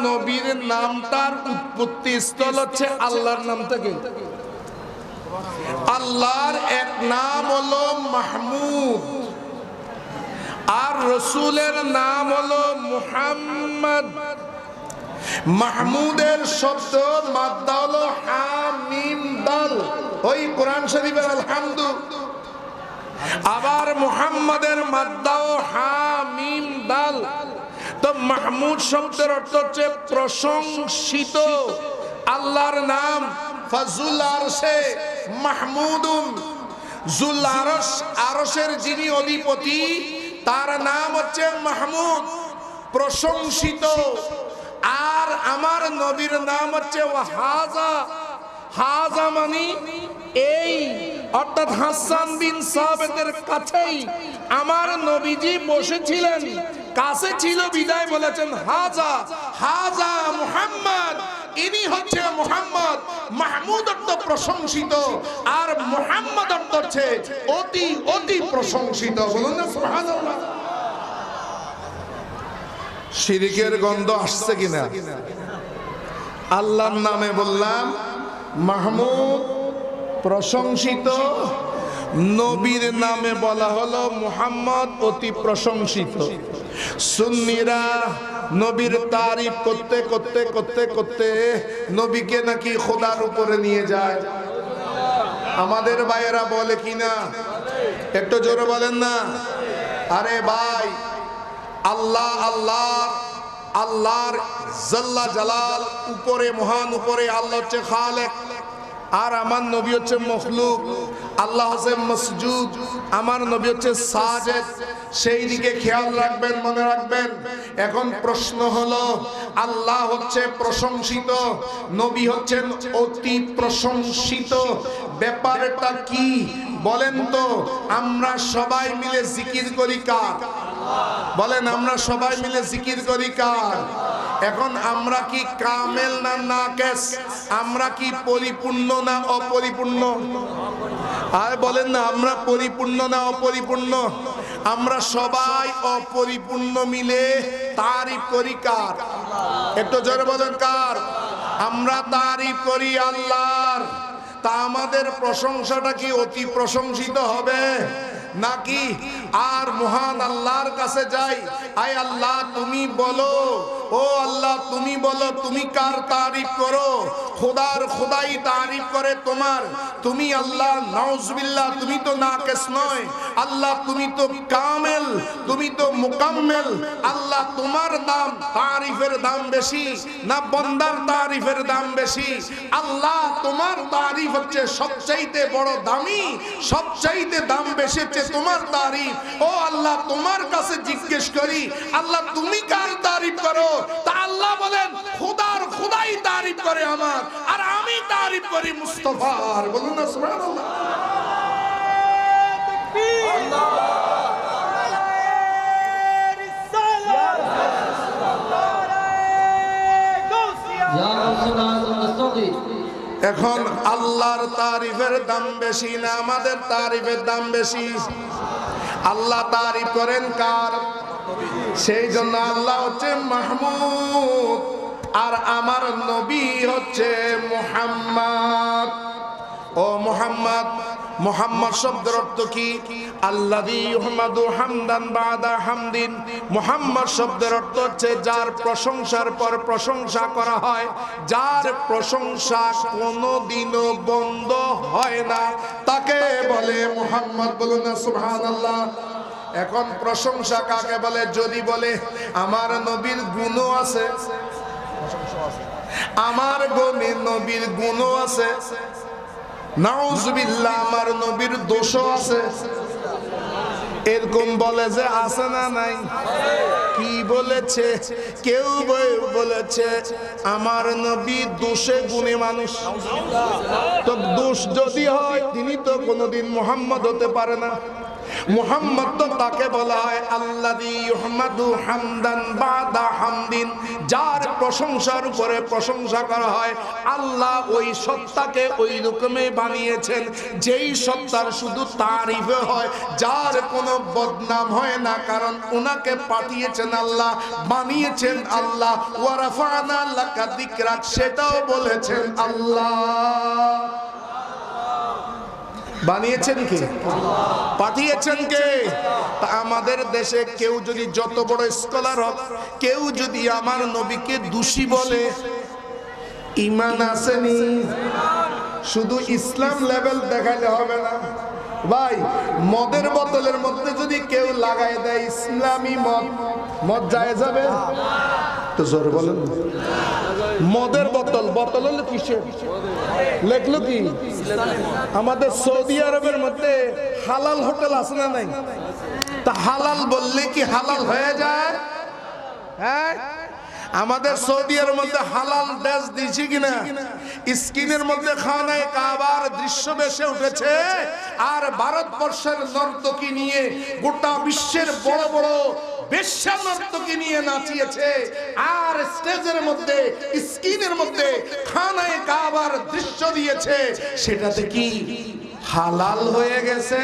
নবীর নামটার উৎপত্তি স্থল হচ্ছে আল্লাহর নাম থেকে। আল্লাহর এক নাম হলো মাহমুদ, আর রসুলের নাম হলো মুহাম্মদ। মাহমুদের শব্দ মাদ্দা হলো হা মিম দাল, ওই কোরআন শরীফের আলহামদু। আবার মুহাম্মাদের মাদ্দাও হা মিম দাল। তো মাহমুদ শব্দের অর্থ হচ্ছে প্রশংসিত। আল্লাহর নাম ফাজুল আরশে মাহমুদুন, জুল আরশ, আরশের যিনি অধিপতি তার নাম হচ্ছে মাহমুদ, প্রশংসিত। আর আমার নবীর নাম হচ্ছে ওয়াহাজা। হাজা মানে এই, অর্থাৎ হাসান বিন সাবিতের কাছেই আমার নবীজি বসেছিলেন, কাছে ছিল বিদায় বলেছেন হাজা হাজা মুহাম্মদ, ইনি হচ্ছে মুহাম্মদ। মাহমুদ অর্থ প্রশংসিত, আর মুহাম্মদ অর্থ হচ্ছে অতি অতি প্রশংসিত। বলুন না সুবহানাল্লাহ। শিরকের গন্ধ আসছে কিনা? আল্লাহর নামে বললাম মাহমুদ প্রশংসিত, নবীর নামে বলা হলো মুহাম্মদ অতি প্রশংসিত। সুন্নিরা নবীর তারিফ করতে করতে করতে করতে নবীকে নাকি খোদার উপরে নিয়ে যায়। আমাদের ভাইয়েরা বলে কিনা? একটু জোরে বলেন না। আরে ভাই, আল্লাহ আল্লাহ আল্লাহর জাল্লা জালাল উপরে, মহান উপরে। আল্লাহ হচ্ছে খালেক, আর আমার নবী হচ্ছে মখলুক। আল্লাহ হচ্ছে মসজুদ, আমার নবী হচ্ছে সাজেদ। সেই দিকে খেয়াল রাখবেন, মনে রাখবেন। এখন প্রশ্ন হলো, আল্লাহ হচ্ছে প্রশংসিত, নবী হচ্ছেন অতি প্রশংসিত, ব্যাপারটা কি বলেন তো? আমরা সবাই মিলে জিকির করি কার? বলেন, আমরা সবাই মিলে জিকির করি কার? এখন আমরা কি কামেল না নাকেস? আমরা কি পরিপূর্ণ না অপরিপূর্ণ? আর বলেন না, আমরা পরিপূর্ণ না অপরিপূর্ণ? আমরা সবাই অপরিপূর্ণ মিলে তারিফ করি কার? একটু জোরে বলেন কার? আমরা তারিফ করি আল্লাহর। তা আমাদের প্রশংসাটা কি অতি প্রশংসিত হবে নাকি আর মহান আল্লাহর কাছে যাই? আয় আল্লাহ তুমি বলো, ও আল্লাহ তুমি বলো, তুমি কার তারিফ করো? খোদার খোদাই তারিফ করে তোমার। তুমি আল্লাহ নাউজুবিল্লাহ, তুমি তো নাকেস নয়। আল্লাহ তুমি তো কামেল, তুমি তো মুকাম্মেল। আল্লাহ তোমার দাম, তারিফের দাম বেশি না বন্দার তারিফের দাম বেশি? আল্লাহ তোমার তারিফ হচ্ছে সবচাইতে বড় দামি, সবচাইতে দাম বেশি হচ্ছে তোমার তারিফ। ও আল্লাহ তোমার কাছে জিজ্ঞেস করি, আল্লাহ তুমি কার তারিফ করো? তা আল্লাহ বলেন খোদার খোদাই তারিফ করে আমার, আর আমি তারিফ করি মুস্তাফার। বলুন না সুবহানাল্লাহ। এখন আল্লাহর তারিফের দাম বেশি না আমাদের তারিফের দাম বেশি? আল্লাহ তারিফ করেন কার? সেই জন্য আল্লাহ হচ্ছে মাহমুদ, আর আমার নবী হচ্ছে মুহাম্মদ। ও মুহাম্মদ, মুহাম্মদ শব্দের অর্থ কি? আল্লাযী ইউহমাদু হামদান বাদা হামদিন। মুহাম্মদ শব্দের অর্থ হচ্ছে যার প্রশংসার পর প্রশংসা করা হয়, যার প্রশংসা কোনোদিনও বন্ধ হয় না, তাকে বলে মুহাম্মদ। বলুন না সুবহানাল্লাহ। এখন প্রশংসা কাকে বলে? যদি বলে আমার নবীর গুণও আছে, আমার নবীর গুণও আছে, নাউজুবিল্লাহ আমার নবীর দোষও আছে, এরকম বলে যে আছে না নাই? কি বলেছে? কেউ বলেছে আমার নবী দোষে গুণে মানুষ। তো দোষ যদি হয় তিনি তো কোনোদিন মুহাম্মদ হতে পারে না। মুহাম্মদ তো তাকে বলা হয় আল্লাযী ইউহমাদু হামদান বাদা হামদিন, যার প্রশংসার উপরে প্রশংসা করা হয়। আল্লাহ ওই সত্তাকে ওই রকমই বানিয়েছেন যেই সত্তার শুধু তারিফ হয়, যার কোনো বদনাম হয় না, কারণ উনাকে পাঠিয়েছেন আল্লাহ, বানিয়েছেন আল্লাহ। ওয়া রাফা'না লাকা যিকরাক, সেটাও বলেছেন আল্লাহ। বানিয়েছেন কে? পাঠিয়েছেন কে? তা আমাদের দেশে কেউ যদি যত বড় স্কলার হোক, কেউ যদি আমার নবীকে দোষী বলে, ঈমান আসেনি? শুধু ইসলাম লেভেল দেখাইলে হবে না ভাই। মদের বোতলের মধ্যে যদি কেউ লাগাই দেয় ইসলামী মদ, মদ জায়েজ হবে? তো জোরে বলেন। মদের বোতল, বোতল হলো কিসের? লেখলো কি? আমাদের সৌদি আরবের মধ্যে হালাল হোটেল আছে না নাই? তা হালাল বললে কি হালাল হয়ে যায়? হ্যাঁ, আমাদের সৌদি আরবের মধ্যে হালাল দেশ দিয়েছি কিনা? স্ক্রিনের মধ্যে খানায়ে কাবার দৃশ্য ভেসে উঠেছে, আর ভারতবর্ষের নর্তকী নিয়ে গোটা বিশ্বের বড় বড় বেশ্যা নর্তকী নিয়ে নাচিয়েছে, আর স্টেজের মধ্যে স্ক্রিনের মধ্যে খানায়ে কাবার দৃশ্য দিয়েছে। সেটাতে কি হালাল হয়ে গেছে?